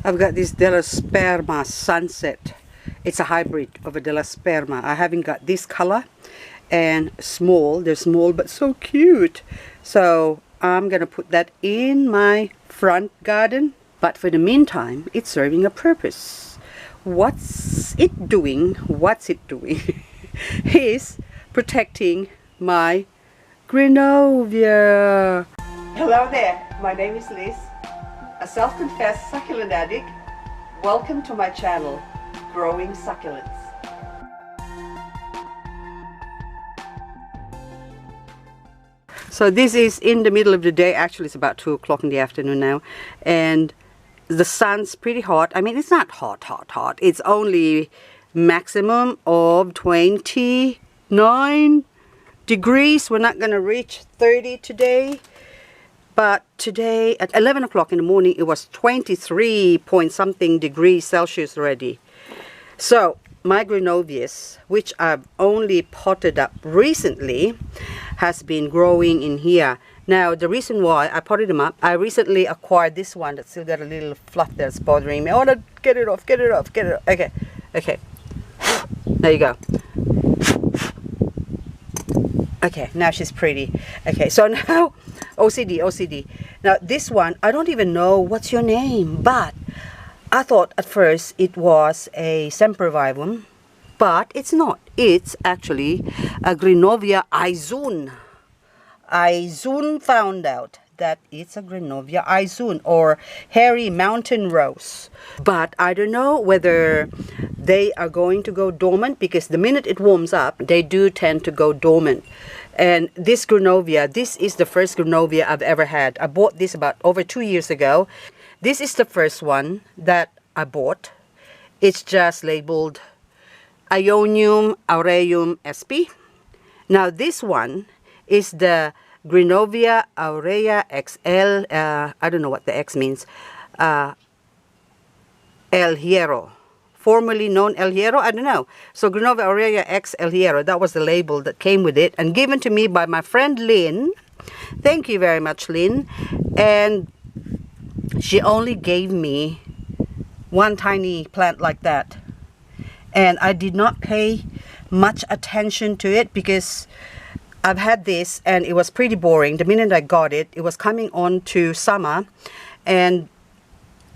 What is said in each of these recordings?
I've got this Delasperma Sunset. It's a hybrid of a Delasperma. I haven't got this color and small. They're small but so cute. So I'm gonna put that in my front garden. But for the meantime, it's serving a purpose. What's it doing? What's it doing? Is protecting my Greenovia. Hello there, my name is Liz, a self-confessed succulent addict. Welcome to my channel, Growing Succulents. So this is in the middle of the day. Actually it's about 2 o'clock in the afternoon now, and the sun's pretty hot. I mean, it's not hot. It's only maximum of 29 degrees. We're not gonna reach 30 today. But today at 11 o'clock in the morning, it was 23 point something degrees Celsius already. So my Greenovias, which I've only potted up recently, has been growing in here. Now the reason why I potted them up, I recently acquired this one that's still got a little fluff that's bothering me. I want to get it off, get it off. Okay. There you go. Okay, now she's pretty. Okay, so now OCD. Now this one, I don't even know what's your name, but I thought at first it was a sempervivum, but it's not. It's actually a Greenovia Aizoon. Aizoon found out that it's a Greenovia Aizoon, or hairy mountain rose. But I don't know whether they are going to go dormant, because the minute it warms up, they do tend to go dormant. And this Greenovia, this is the first Greenovia I've ever had. I bought this about over 2 years ago. This is the first one that I bought. It's just labeled Ionium aureum sp. Now this one is the Greenovia aurea XL, I don't know what the X means, El Hierro, formerly known El Hierro, I don't know. So Greenovia aurea X El Hierro, that was the label that came with it, and given to me by my friend Lynn. Thank you very much, Lynn. And she only gave me one tiny plant like that, and I did not pay much attention to it because I've had this and it was pretty boring. The minute I got it, it was coming on to summer and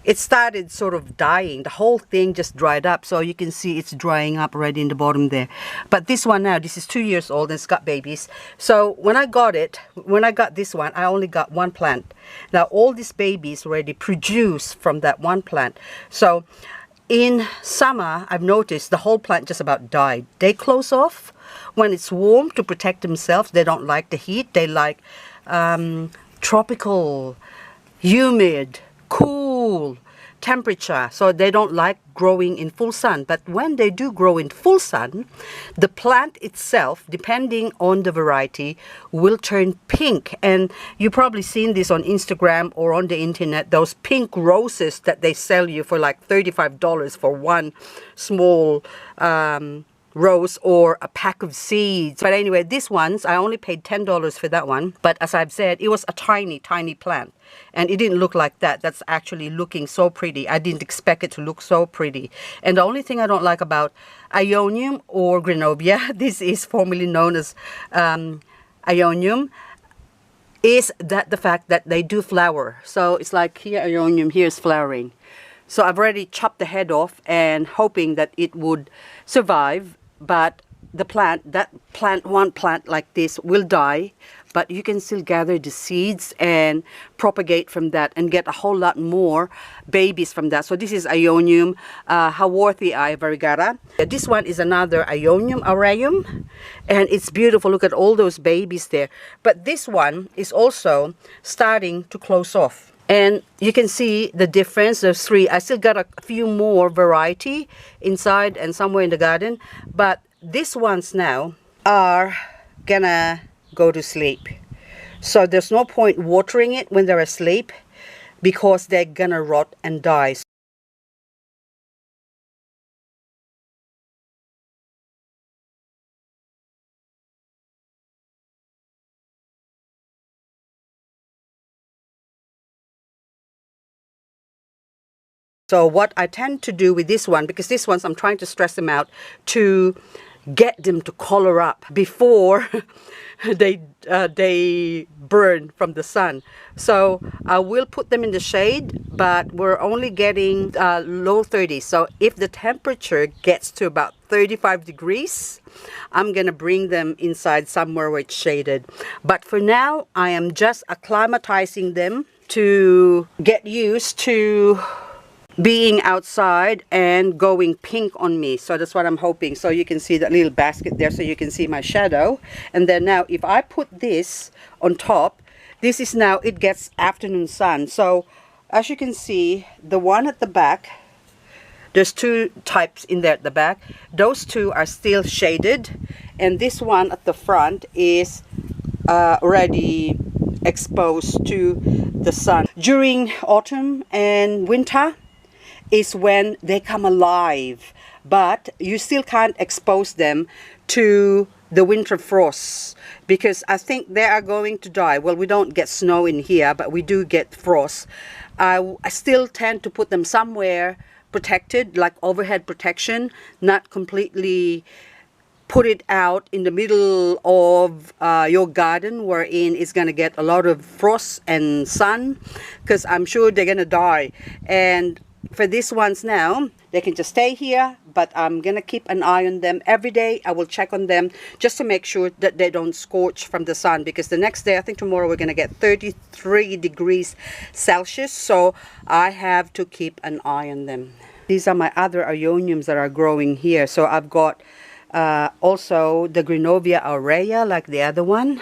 it started sort of dying. The whole thing just dried up. So you can see it's drying up right in the bottom there. But this one now, this is 2 years old and it's got babies. So when I got this one, I only got one plant. Now all these babies already produced from that one plant. So in summer, I've noticed the whole plant just about died. They close off when it's warm to protect themselves. They don't like the heat. They like tropical, humid, cool temperature. So they don't like growing in full sun. But when they do grow in full sun, the plant itself, depending on the variety, will turn pink. And you've probably seen this on Instagram or on the internet, those pink roses that they sell you for like $35 for one small rose or a pack of seeds. But anyway, these ones, I only paid $10 for that one. But as I've said, it was a tiny plant. And it didn't look like that. That's actually looking so pretty. I didn't expect it to look so pretty. And the only thing I don't like about Ionium or Greenovia, this is formerly known as Ionium, is that the fact that they do flower. So it's like here Ionium, here's flowering. So I've already chopped the head off and hoping that it would survive. But the plant, one plant like this will die, but you can still gather the seeds and propagate from that and get a whole lot more babies from that. So this is Ionium Haworthii variegata. This one is another Ionium aureum, and it's beautiful. Look at all those babies there. But this one is also starting to close off. And you can see the difference. There's three. I still got a few more variety inside and somewhere in the garden. But these ones now are gonna go to sleep. So there's no point watering it when they're asleep because they're gonna rot and die. So what I tend to do with this one, because this one's I'm trying to stress them out to get them to color up before they burn from the sun. So I will put them in the shade, but we're only getting low 30s. So if the temperature gets to about 35 degrees, I'm gonna bring them inside somewhere where it's shaded. But for now, I am just acclimatizing them to get used to being outside and going pink on me. So that's what I'm hoping. So you can see that little basket there, so you can see my shadow. And then now if I put this on top, this is now, it gets afternoon sun. So as you can see, the one at the back, there's two types in there at the back. Those two are still shaded, and this one at the front is already exposed to the sun. During autumn and winter is when they come alive, but you still can't expose them to the winter frosts, because I think they are going to die. Well, we don't get snow in here, but we do get frost. I still tend to put them somewhere protected, like overhead protection, not completely put it out in the middle of your garden wherein it's going to get a lot of frost and sun, because I'm sure they're going to die. And for these ones now, they can just stay here, but I'm gonna keep an eye on them every day. I will check on them just to make sure that they don't scorch from the sun, because the next day, I think tomorrow, we're gonna get 33 degrees Celsius, so I have to keep an eye on them. These are my other Aioniums that are growing here. So I've got also the Greenovia aurea, like the other one.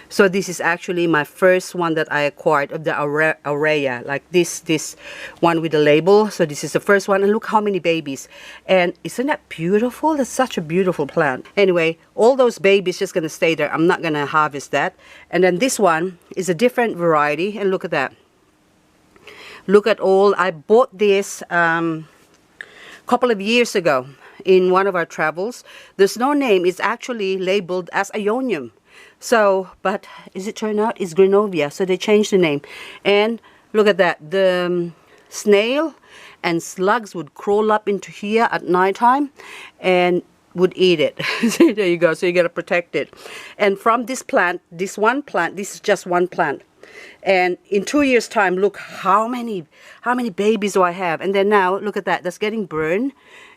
So this is actually my first one that I acquired of the aurea, like this one with the label. So this is the first one, and look how many babies. And isn't that beautiful? That's such a beautiful plant. Anyway, all those babies just gonna stay there. I'm not gonna harvest that. And then this one is a different variety, and look at that. Look at all, I bought this couple of years ago in one of our travels. There's no name, it's actually labeled as Aionium. So, but is it turned out it's Greenovia, so they changed the name. And look at that, the snail and slugs would crawl up into here at nighttime and would eat it. So there you go, so you gotta protect it. And from this plant, this one plant, this is just one plant. And in 2 years time, look how many babies do I have. And then now look at that, that's getting burned.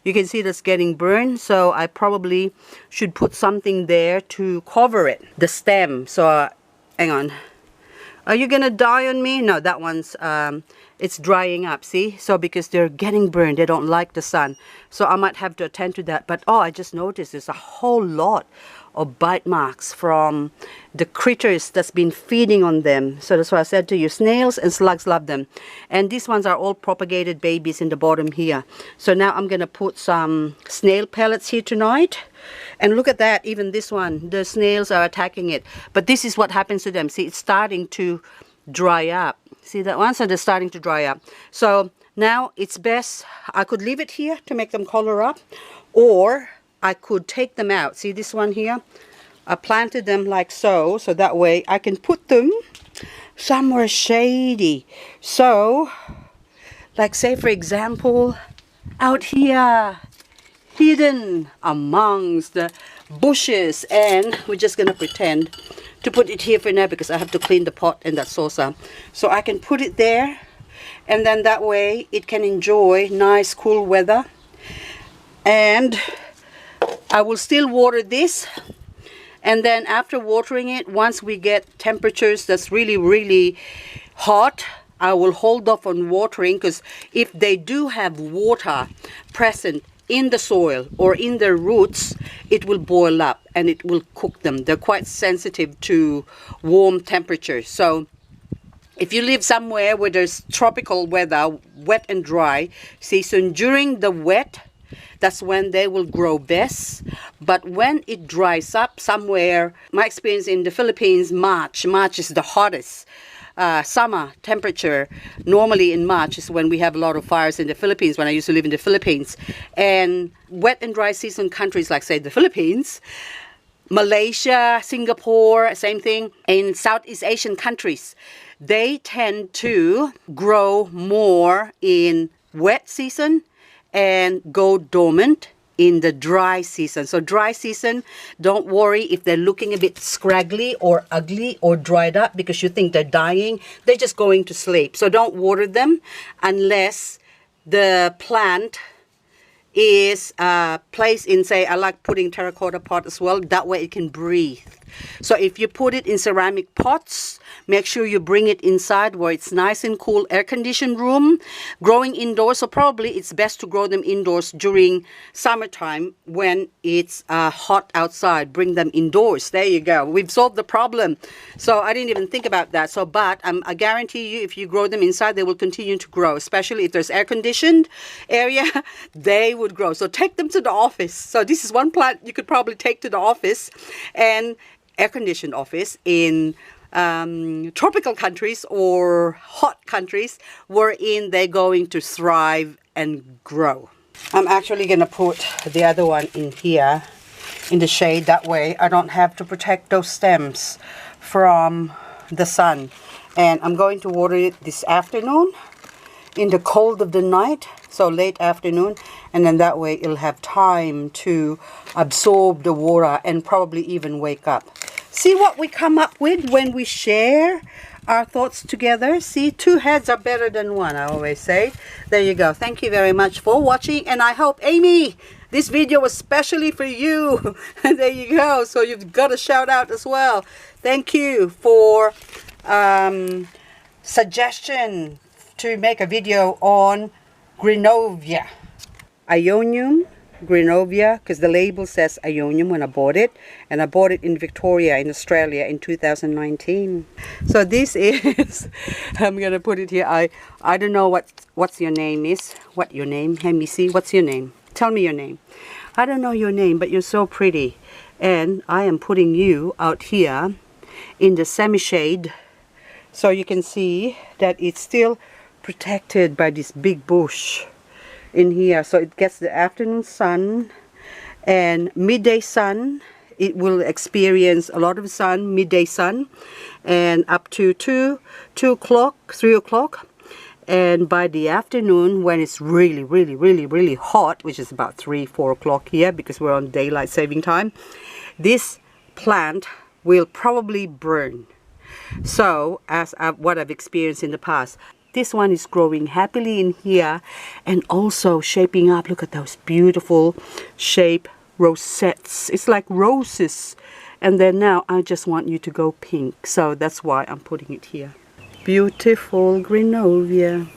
You can see that's getting burned, so I probably should put something there to cover it, the stem. So hang on, are you gonna die on me? No, that one's it's drying up, see? So because they're getting burned, they don't like the sun, so I might have to attend to that. But oh, I just noticed there's a whole lot of bite marks from the critters that's been feeding on them. So that's why I said to you, snails and slugs love them. And these ones are all propagated babies in the bottom here. So now I'm gonna put some snail pellets here tonight. And look at that, even this one, the snails are attacking it. But this is what happens to them. See, it's starting to dry up. See that one? So they're starting to dry up. So now it's best, I could leave it here to make them color up, or I could take them out. See this one here? I planted them like so, so that way I can put them somewhere shady. So, like say for example, out here, hidden amongst the bushes, and we're just gonna pretend to put it here for now because I have to clean the pot and that saucer. So I can put it there, and then that way it can enjoy nice cool weather. And I will still water this, and then after watering it, once we get temperatures that's really hot, I will hold off on watering, because if they do have water present in the soil or in their roots, it will boil up and it will cook them. They're quite sensitive to warm temperatures. So if you live somewhere where there's tropical weather, wet and dry season, during the wet, that's when they will grow best. But when it dries up somewhere, my experience in the Philippines, March is the hottest summer temperature. Normally in March is when we have a lot of fires in the Philippines, when I used to live in the Philippines. And wet and dry season countries like, say, the Philippines, Malaysia, Singapore, same thing. In Southeast Asian countries, they tend to grow more in wet season and go dormant in the dry season. So dry season, don't worry if they're looking a bit scraggly or ugly or dried up because you think they're dying. They're just going to sleep. So don't water them unless the plant is placed in, say, I like putting terracotta pot as well. That way it can breathe. So if you put it in ceramic pots, make sure you bring it inside where it's nice and cool, air-conditioned room. Growing indoors, so probably it's best to grow them indoors during summertime when it's hot outside. Bring them indoors. There you go. We've solved the problem. So I didn't even think about that. So, but I guarantee you, if you grow them inside, they will continue to grow. Especially if there's air-conditioned area, they would grow. So take them to the office. So this is one plant you could probably take to the office, and air-conditioned office in tropical countries or hot countries wherein they're going to thrive and grow. I'm actually going to put the other one in here in the shade. That way I don't have to protect those stems from the sun. And I'm going to water it this afternoon in the cold of the night, so late afternoon, and then that way it'll have time to absorb the water and probably even wake up. See what we come up with when we share our thoughts together. See, two heads are better than one, I always say. There you go. Thank you very much for watching, and I hope, Amy, this video was specially for you. There you go. So you've got a shout out as well. Thank you for suggestion to make a video on Greenovia. Aizoon, Greenovia, because the label says Aizoon when I bought it, and I bought it in Victoria in Australia in 2019. So this is I'm gonna put it here. I don't know what's your name is. What your name? Let me see. What's your name? Tell me your name. I don't know your name, but you're so pretty, and I am putting you out here in the semi-shade so you can see that it's still protected by this big bush in here, so it gets the afternoon sun and midday sun. It will experience a lot of sun, midday sun, and up to 2 o'clock, 3 o'clock. And by the afternoon, when it's really hot, which is about 3-4 o'clock here because we're on daylight saving time, this plant will probably burn. So as what I've experienced in the past, this one is growing happily in here and also shaping up. Look at those beautiful shape rosettes. It's like roses. And then now I just want you to go pink. So that's why I'm putting it here. Beautiful Greenovia.